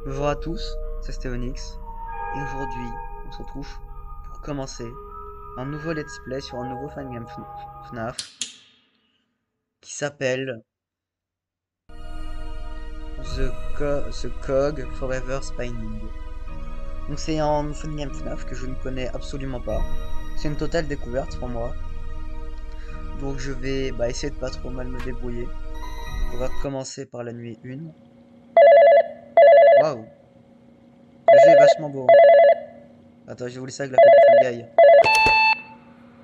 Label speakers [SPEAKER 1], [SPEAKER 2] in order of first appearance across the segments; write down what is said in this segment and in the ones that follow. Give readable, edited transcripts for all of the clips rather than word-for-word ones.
[SPEAKER 1] Bonjour à tous, c'est Stéonix, et aujourd'hui on se retrouve pour commencer un nouveau let's play sur un nouveau fangame FNAF qui s'appelle The Cog Forever Spinning. Donc c'est un fangame FNAF que je ne connais absolument pas, c'est une totale découverte pour moi, donc je vais essayer de pas trop mal me débrouiller. On va commencer par la nuit 1. Waouh, le jeu est vachement beau, hein. Attends, je vais vous laisser avec la coupe du Fall Guy.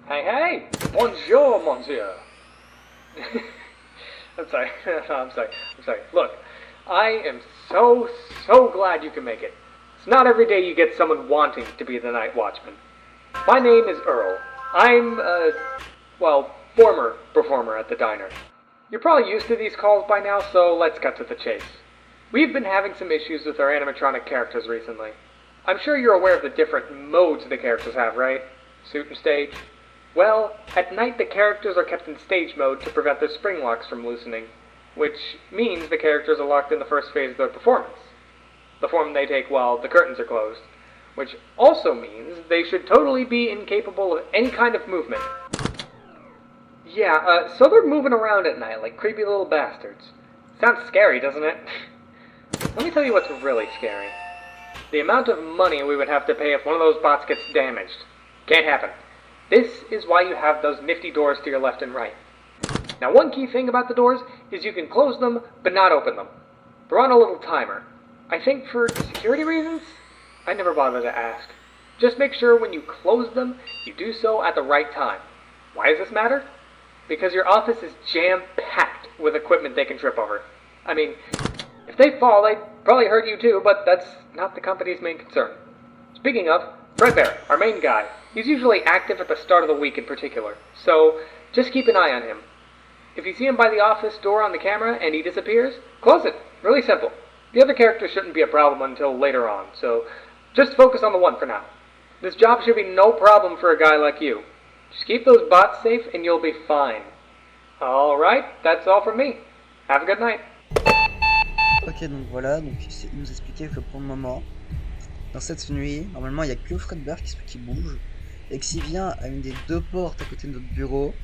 [SPEAKER 2] Hey, hey! Bonjour, monsieur! I'm sorry. I'm sorry. I'm sorry. Look, I am so glad you can make it. It's not every day you get someone wanting to be the night watchman. My name is Earl. I'm, former performer at the diner. You're probably used to these calls by now, so let's cut to the chase. We've been having some issues with our animatronic characters recently. I'm sure you're aware of the different modes the characters have, right? Suit and stage. Well, at night the characters are kept in stage mode to prevent their spring locks from loosening, which means the characters are locked in the first phase of their performance, the form they take while the curtains are closed, which also means they should totally be incapable of any kind of movement. Yeah, so they're moving around at night like creepy little bastards. Sounds scary, doesn't it? Let me tell you what's really scary. The amount of money we would have to pay if one of those bots gets damaged. Can't happen. This is why you have those nifty doors to your left and right. Now, one key thing about the doors is you can close them, but not open them. They're on a little timer. I think for security reasons? I never bothered to ask. Just make sure when you close them, you do so at the right time. Why does this matter? Because your office is jam-packed with equipment they can trip over. I mean, if they fall, they'd probably hurt you too, but that's not the company's main concern. Speaking of, Fredbear, our main guy, he's usually active at the start of the week in particular, so just keep an eye on him. If you see him by the office door on the camera and he disappears, close it. Really simple. The other characters shouldn't be a problem until later on, so just focus on the one for now. This job should be no problem for a guy like you. Just keep those bots safe and you'll be fine. Alright, that's all from me. Have a good night.
[SPEAKER 1] Ok, donc voilà, donc il nous expliquait que pour le moment, dans cette nuit, normalement il n'y a que Fredbear qui bouge, et que s'il vient à une des deux portes à côté de notre bureau,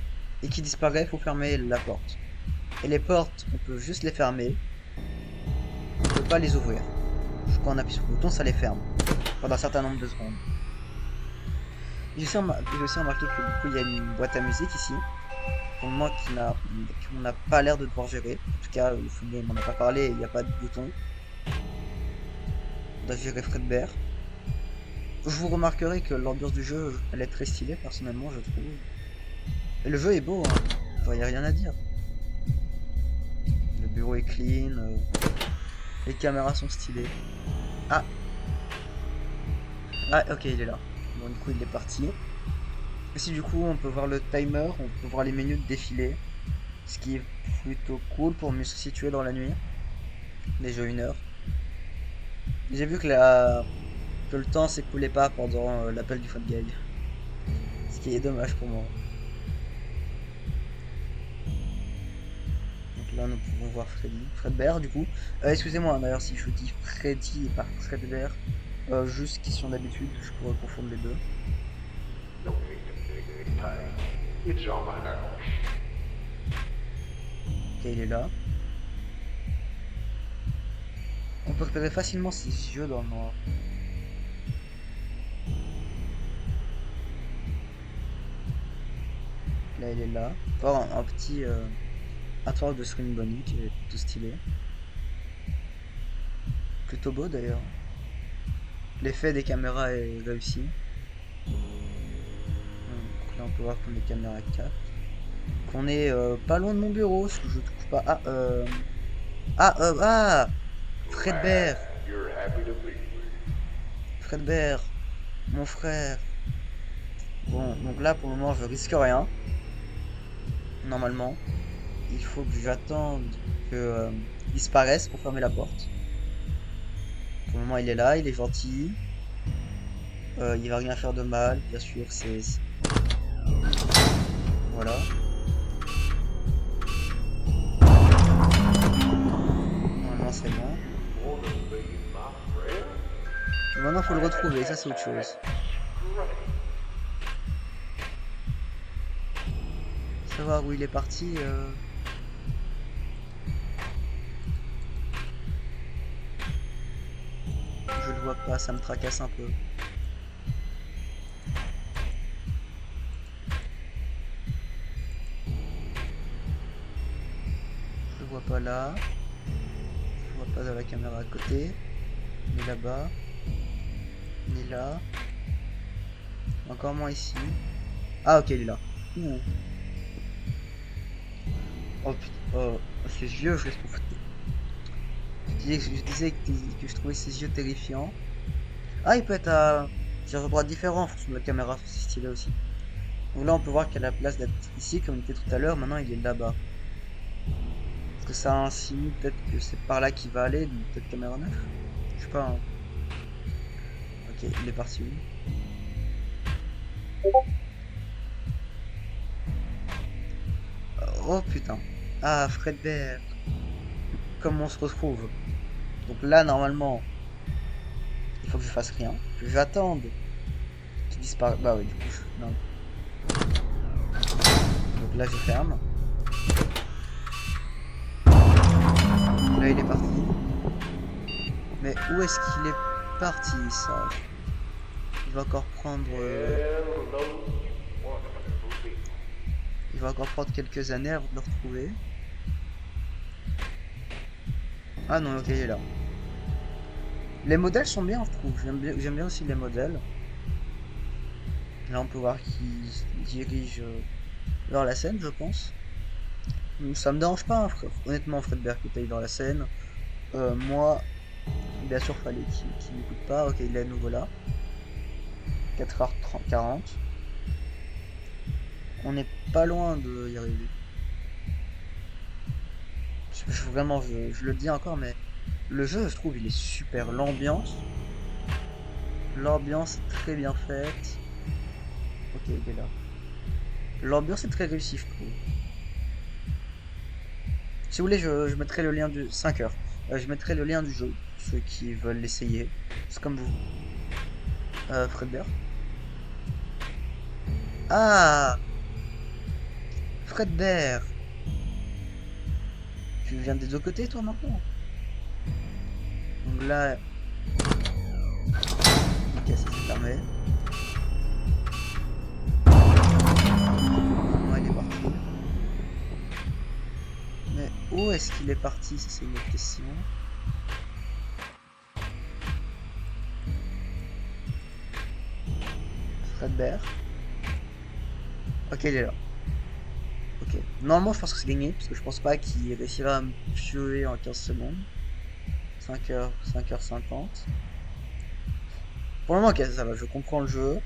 [SPEAKER 1] et qu'il disparaît, il faut fermer la porte. Et les portes, on peut juste les fermer, on peut pas les ouvrir. Quand on appuie sur le bouton, ça les ferme, pendant un certain nombre de secondes. J'ai aussi remarqué que du coup il y a une boîte à musique ici, pour le moment qu'on n'a pas l'air de devoir gérer. En tout cas, le football m'en a pas parlé et il n'y a pas de bouton. On doit gérer Fredbear. Je vous remarquerai que l'ambiance du jeu, elle est très stylée personnellement, je trouve. Et le jeu est beau, hein. Enfin, il n'y a rien à dire. Le bureau est clean, les caméras sont stylées. Ah Ah, ok, il est là. Bon, du coup, il est parti. Ici, du coup, on peut voir le timer, on peut voir les menus de défilé. Ce qui est plutôt cool pour mieux se situer dans la nuit. Déjà 1 heure. J'ai vu que le temps s'écoulait pas pendant l'appel du Fall Guy. Ce qui est dommage pour moi. Donc là, nous pouvons voir Fredbear du coup. Excusez-moi, d'ailleurs, si je dis Freddy et pas Fredbear. Juste question d'habitude, je pourrais confondre les deux. Ok, il est là. On peut repérer facilement ses yeux dans le noir. Là, il est là. Enfin, un petit attrape de Scream Bonnie qui est plutôt stylé. Plutôt beau d'ailleurs. L'effet des caméras est réussi. Donc là, on peut voir qu'on est caméra 4. Qu'on est pas loin de mon bureau, ce que je trouve pas. Ah Fredbear. Fredbear, mon frère. Bon, donc là pour le moment je risque rien. Normalement, il faut que j'attende que il disparaisse pour fermer la porte. Pour le moment il est là, il est gentil. Il va rien faire de mal, bien sûr, c'est... Voilà. Normalement c'est bon. Maintenant, faut le retrouver, ça c'est autre chose. Savoir où il est parti. Je le vois pas, ça me tracasse un peu. Je le vois pas là. Je le vois pas dans la caméra à côté. Ni là-bas. Ni là. Encore moins ici. Ah ok, il est là. Ouh. Oh putain. Oh, ces yeux, je les trouve. Je disais que je trouvais ses yeux terrifiants. Ah, il peut être à des endroits différents en fonction de la caméra, c'est stylé aussi. Donc là, on peut voir qu'il a la place d'être ici, comme il était tout à l'heure. Maintenant, il est là-bas. Est-ce que ça insinue peut-être que c'est par là qu'il va aller, donc peut-être caméra 9? Je sais pas. Hein. Ok, il est parti où? Oh putain. Ah, Fredbear. Comment on se retrouve? Donc là, normalement, il faut que je fasse rien. Que j'attende qu'il disparaisse. Bah oui, du coup, non. Donc là, je ferme. Là, il est parti. Mais où est-ce qu'il est parti, ça? Il va encore prendre... Il va encore prendre quelques années avant de le retrouver. Ah non, ok, il est là. Les modèles sont bien, je trouve. J'aime bien aussi les modèles. Là, on peut voir qu'il se dirige vers la scène, je pense. Ça me dérange pas, hein, frère. Honnêtement, Fredbear qui aille dans la scène. Moi, bien sûr, fallait qu'il m'écoute pas. Ok, il est à nouveau là. 4h40. On n'est pas loin de y arriver. Vraiment, je le dis encore, mais le jeu, je trouve, il est super. L'ambiance est très bien faite. Ok, il est là. L'ambiance est très réussie, je trouve. Si vous voulez, je mettrai le lien du 5 heures. Je mettrai le lien du jeu, ceux qui veulent l'essayer. C'est comme vous. Fredbear. Ah, Fredbear. Tu viens des deux côtés, toi, maintenant? Donc là... Ok, ça s'est fermé. Comment il est parti? Mais où est-ce qu'il est parti? Ça, c'est une autre question. Fredbear. Ok, il est là. Ok. Normalement, je pense que c'est gagné, parce que je pense pas qu'il réussira à me tuer en 15 secondes. 5h50. Pour le moment, ok, ça va, je comprends le jeu.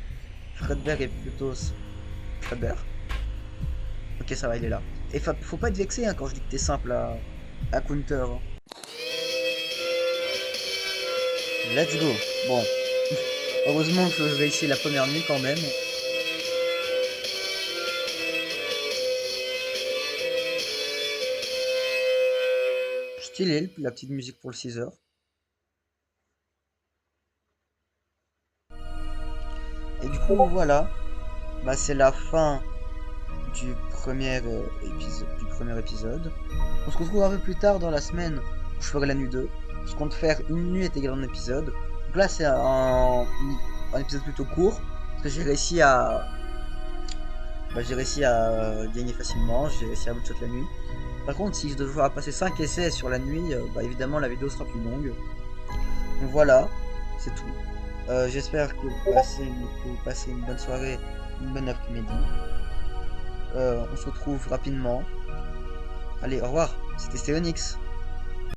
[SPEAKER 1] Fredbear est plutôt... Fredbear. Ok, ça va, il est là. Et faut pas être vexé hein, quand je dis que t'es simple à counter. Hein. Let's go. Bon. Heureusement que je réussis la première nuit quand même. Stylé, la petite musique pour le 6 heures. Et du coup, voilà. Bah, c'est la fin du premier épisode. On se retrouve un peu plus tard dans la semaine où je ferai la nuit 2. Je compte faire une nuit intégrale en épisode. Donc là, c'est un épisode plutôt court. Parce que j'ai réussi à gagner facilement. J'ai réussi à one-shot la nuit. Par contre, si je devais passer 5 essais sur la nuit, bah évidemment la vidéo sera plus longue. Donc voilà, c'est tout. J'espère que vous passez une bonne soirée, une bonne après-midi. On se retrouve rapidement. Allez, au revoir. C'était Stéonix.